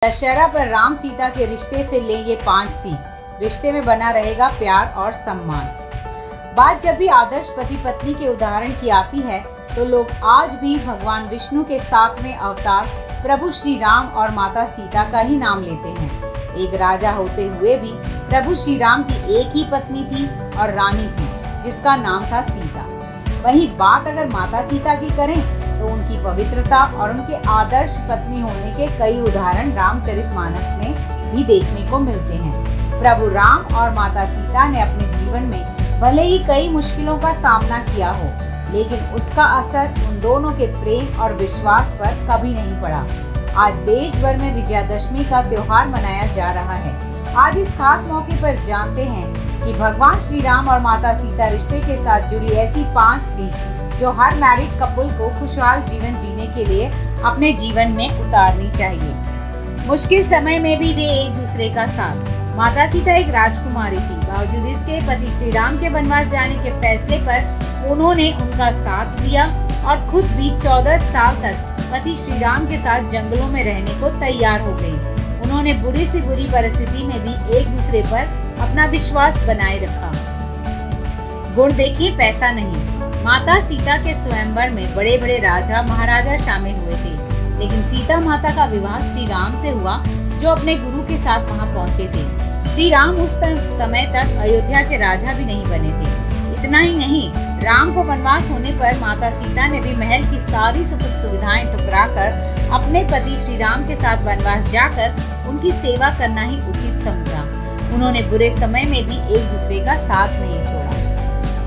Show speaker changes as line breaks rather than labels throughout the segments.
दशहरा पर राम सीता के रिश्ते से ले ये 5 सी। रिश्ते में बना रहेगा प्यार और सम्मान। बात जब भी आदर्श पति पत्नी के उदाहरण की आती है तो लोग आज भी भगवान विष्णु के 7वें अवतार प्रभु श्री राम और माता सीता का ही नाम लेते हैं। एक राजा होते हुए भी प्रभु श्री राम की एक ही पत्नी थी और रानी थी जिसका नाम था सीता। वहीं बात अगर माता सीता की करें तो उनकी पवित्रता और उनके आदर्श पत्नी होने के कई उदाहरण रामचरितमानस में भी देखने को मिलते हैं। प्रभु राम और माता सीता ने अपने जीवन में भले ही कई मुश्किलों का सामना किया हो, लेकिन उसका असर उन दोनों के प्रेम और विश्वास पर कभी नहीं पड़ा। आज देश भर में विजयादशमी का त्योहार मनाया जा रहा है। आज इस खास मौके पर जानते हैं कि भगवान श्री राम और माता सीता रिश्ते के साथ जुड़ी ऐसी 5 सी जो हर मैरिड कपल को खुशहाल जीवन जीने के लिए अपने जीवन में उतारनी चाहिए। मुश्किल समय में भी दे एक दूसरे का साथ। माता सीता एक राजकुमारी थी। बावजूद इसके पति श्री राम के वनवास जाने के फैसले पर उन्होंने उनका साथ दिया और खुद भी 14 साल तक पति श्री राम के साथ जंगलों में रहने को तैयार हो गई। उन्होंने बुरी से बुरी परिस्थिति में भी एक दूसरे पर अपना विश्वास बनाए रखा। गुण देखिए, पैसा नहीं। माता सीता के स्वयंवर में बड़े बड़े राजा महाराजा शामिल हुए थे, लेकिन सीता माता का विवाह श्री राम से हुआ जो अपने गुरु के साथ वहां पहुंचे थे। श्री राम उस समय तक अयोध्या के राजा भी नहीं बने थे। इतना ही नहीं, राम को वनवास होने पर माता सीता ने भी महल की सारी सुख सुविधाएं ठुकराकर अपने पति श्री राम के साथ वनवास जाकर उनकी सेवा करना ही उचित समझा। उन्होंने बुरे समय में भी एक दूसरे का साथ नहीं छोड़ा।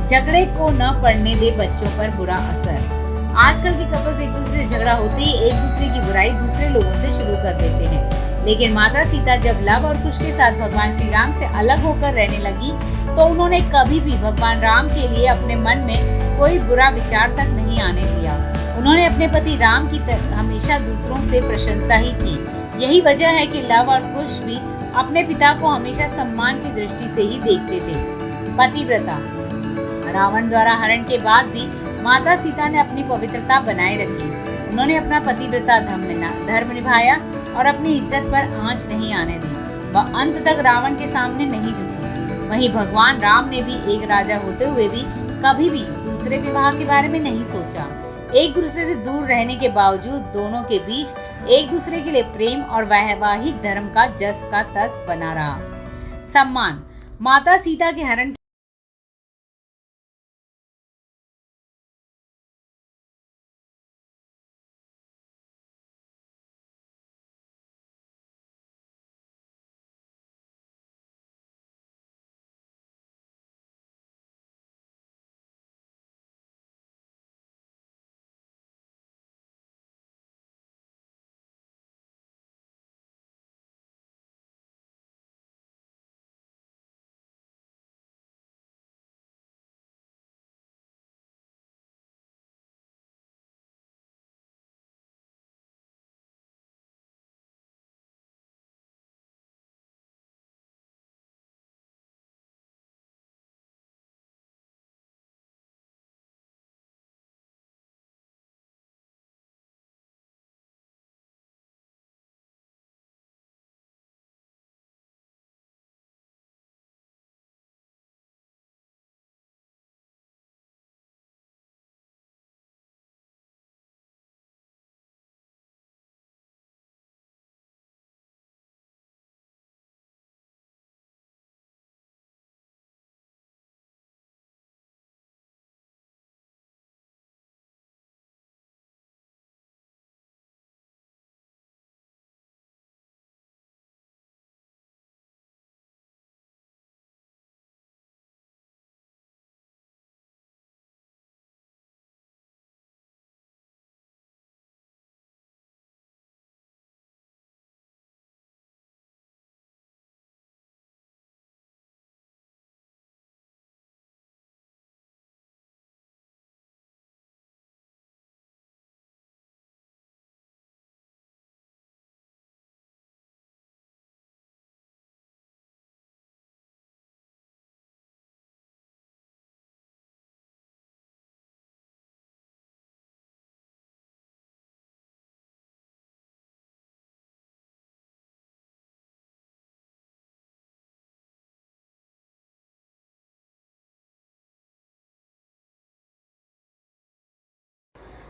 झगड़े को न पड़ने दे बच्चों पर बुरा असर। आजकल के कपल्स एक दूसरे से झगड़ा होते ही एक दूसरे की बुराई दूसरे लोगों से शुरू कर देते हैं, लेकिन माता सीता जब लव और कुश के साथ भगवान श्री राम से अलग होकर रहने लगी तो उन्होंने कभी भी भगवान राम के लिए अपने मन में कोई बुरा विचार तक नहीं आने दिया। उन्होंने अपने पति राम की हमेशा दूसरों से प्रशंसा ही की। यही वजह है कि लव और कुश भी अपने पिता को हमेशा सम्मान की दृष्टि से ही देखते थे। पतिव्रता। रावण द्वारा हरण के बाद भी माता सीता ने अपनी पवित्रता बनाए रखी। उन्होंने अपना पतिव्रता धर्म निभाया और अपनी इज्जत पर आंच नहीं आने दी। वह अंत तक रावण के सामने नहीं झुकी। वहीं भगवान राम ने भी एक राजा होते हुए भी कभी भी दूसरे विवाह के बारे में नहीं सोचा। एक दूसरे से दूर रहने के बावजूद दोनों के बीच एक दूसरे के लिए प्रेम और वैवाहिक धर्म का जस का तस बना रहा। सम्मान। माता सीता के हरण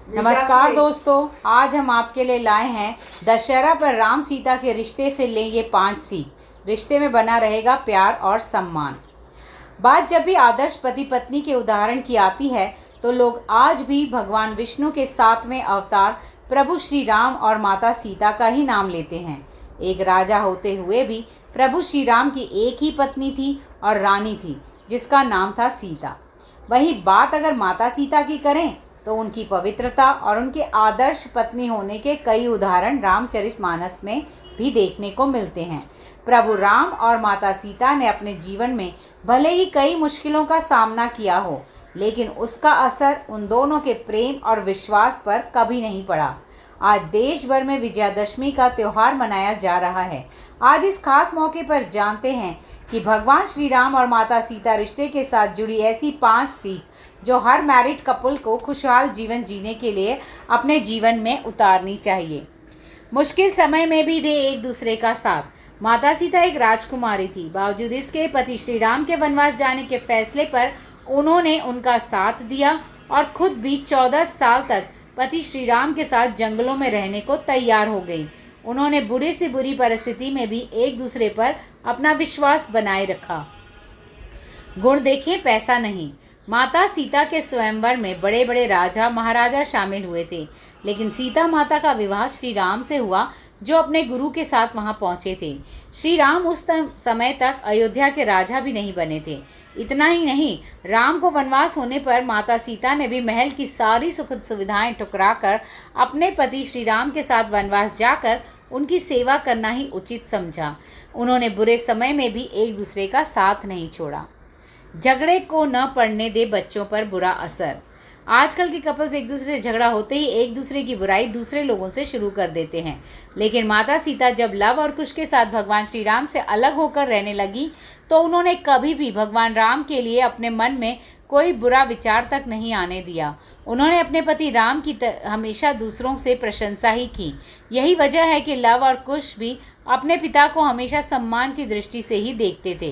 नमस्कार दोस्तों, आज हम आपके लिए लाए हैं दशहरा पर राम सीता के रिश्ते से लें ये 5 सीख। रिश्ते में बना रहेगा प्यार और सम्मान। बात जब भी आदर्श पति पत्नी के उदाहरण की आती है तो लोग आज भी भगवान विष्णु के 7वें अवतार प्रभु श्री राम और माता सीता का ही नाम लेते हैं। एक राजा होते हुए भी प्रभु श्री राम की एक ही पत्नी थी और रानी थी, जिसका नाम था सीता। वही बात अगर माता सीता की करें तो उनकी पवित्रता और उनके आदर्श पत्नी होने के कई उदाहरण रामचरितमानस में भी देखने को मिलते हैं। प्रभु राम और माता सीता ने अपने जीवन में भले ही कई मुश्किलों का सामना किया हो, लेकिन उसका असर उन दोनों के प्रेम और विश्वास पर कभी नहीं पड़ा। आज देश भर में विजयादशमी का त्यौहार मनाया जा रहा है। आज इस खास मौके पर जानते हैं कि भगवान श्री राम और माता सीता रिश्ते के साथ जुड़ी ऐसी 5 सीख जो हर मैरिड कपल को खुशहाल जीवन जीने के लिए अपने जीवन में उतारनी चाहिए। मुश्किल समय में भी दे एक दूसरे का साथ। माता सीता एक राजकुमारी थी, बावजूद इसके पति श्री राम के वनवास जाने के फैसले पर उन्होंने उनका साथ दिया और खुद भी 14 साल तक पति श्री राम के साथ जंगलों में रहने को तैयार हो गई। उन्होंने बुरी से बुरी परिस्थिति में भी एक दूसरे पर अपना विश्वास बनाए रखा। गुण देखिए, पैसा नहीं। माता सीता के स्वयंवर में बड़े बड़े राजा महाराजा शामिल हुए थे, लेकिन सीता माता का विवाह श्री राम से हुआ, जो अपने गुरु के साथ वहां पहुंचे थे। श्री राम उस समय तक अयोध्या के राजा भी नहीं बने थे। इतना ही नहीं, राम को वनवास होने पर माता सीता ने भी महल की सारी सुख सुविधाएं ठुकराकर अपने पति श्री राम के साथ वनवास जाकर उनकी सेवा करना ही उचित समझा। उन्होंने बुरे समय में भी एक दूसरे का साथ नहीं छोड़ा। झगड़े को न पड़ने दे बच्चों पर बुरा असर। आजकल के कपल्स एक दूसरे से झगड़ा होते ही एक दूसरे की बुराई दूसरे लोगों से शुरू कर देते हैं, लेकिन माता सीता जब लव और कुश के साथ भगवान श्री राम से अलग होकर रहने लगी तो उन्होंने कभी भी भगवान राम के लिए अपने मन में कोई बुरा विचार तक नहीं आने दिया। उन्होंने अपने पति राम की हमेशा दूसरों से प्रशंसा ही की। यही वजह है कि लव और कुश भी अपने पिता को हमेशा सम्मान की दृष्टि से ही देखते थे।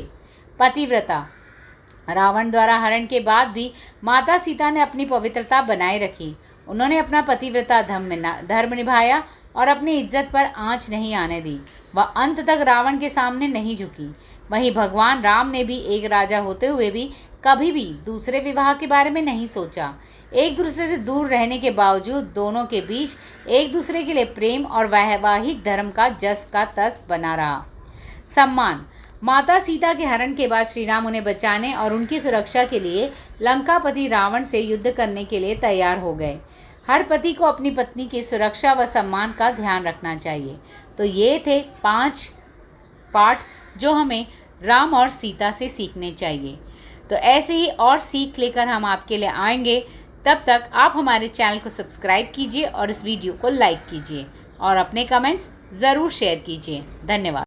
पतिव्रता। रावण द्वारा हरण के बाद भी माता सीता ने अपनी पवित्रता बनाए रखी। उन्होंने अपना पतिव्रता धर्म निभाया और अपनी इज्जत पर आंच नहीं आने दी। वह अंत तक रावण के सामने नहीं झुकी। वहीं भगवान राम ने भी एक राजा होते हुए भी कभी भी दूसरे विवाह के बारे में नहीं सोचा। एक दूसरे से दूर रहने के बावजूद दोनों के बीच एक दूसरे के लिए प्रेम और वैवाहिक धर्म का जस का तस बना रहा। सम्मान। माता सीता के हरण के बाद श्री राम उन्हें बचाने और उनकी सुरक्षा के लिए लंकापति रावण से युद्ध करने के लिए तैयार हो गए। हर पति को अपनी पत्नी की सुरक्षा व सम्मान का ध्यान रखना चाहिए। तो ये थे 5 पाठ जो हमें राम और सीता से सीखने चाहिए। तो ऐसे ही और सीख लेकर हम आपके लिए आएंगे। तब तक आप हमारे चैनल को सब्सक्राइब कीजिए और इस वीडियो को लाइक कीजिए और अपने कमेंट्स ज़रूर शेयर कीजिए। धन्यवाद।